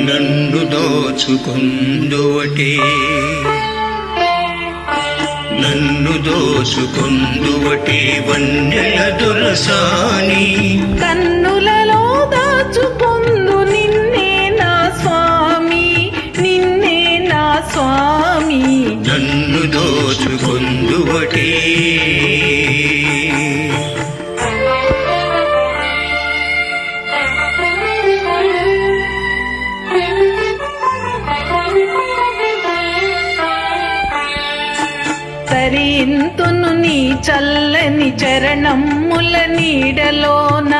నన్ను దోచుకొందువటే నన్ను దోచుకొందువటే వన్నెల దొరసాని కన్నులలో దాచుకొందు నిన్నే నా స్వామి నిన్నే నా స్వామి నన్ను దోచుకొందువటే తరింతును నీ చల్లని చరణముల నీడలోన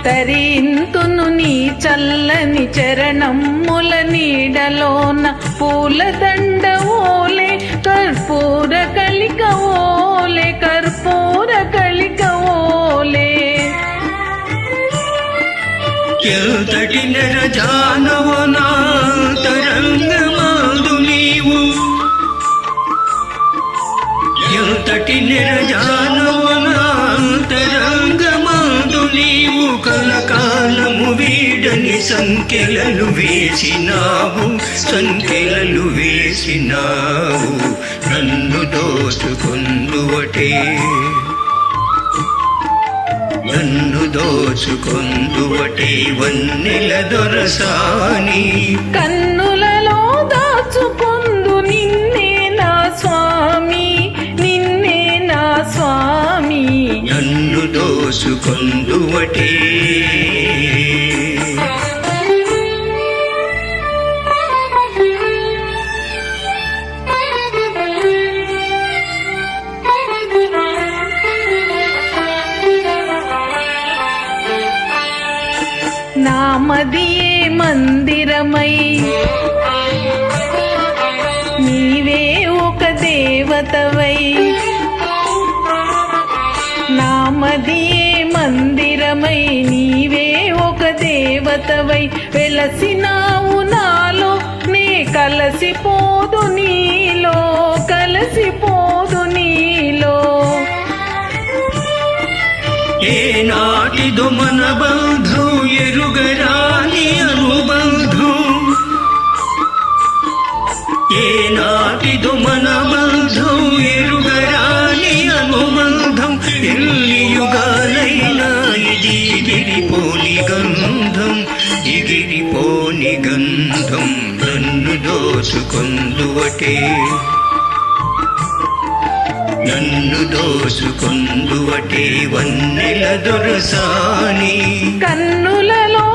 తరింతును నీ చల్లని చరణముల నీడలోన పూలదండ ఓలే కర్పూర కలిక ఓలే కర్పూర కలిక ఓలే ఎంతటి నెరజానవో నా తరంగమాదు నీవు ఎంతటి నెరజానవో నా తరంగమాదు నీవు కలకాలము వీడని సంఖ్యలను వేసినావు సంఖ్యలు వేసినావు నన్ను దోచుకొందువటే నన్ను దోచుకొందువటే వన్నెల దొరసాని కన్నులలో దాచుకొందు నిన్నే నా స్వామి నిన్నే నా స్వామి నన్ను దోచుకొందువటే నామదియే మందిరమై నీవే ఒక దేవతవై నామదియే మందిరమై నీవే ఒక దేవతవై వెలసినావు నాలో నే కలసిపోదు నీలో కలసిపోదు నీలో ఏనాటిదో మన బంధం ఎరుగరాని అనుబంధం ఏనాటిదో మన బంధం ఎరుగరాని అనుబంధం ఎల్లి యుగాలైనా ఇది గిరిపోని గంధం ఇగిరిపోని గంధం నన్ను దోచుకొందువటే నన్ను దోచుకొందువటే వన్నెల దొరసాని కన్నులలో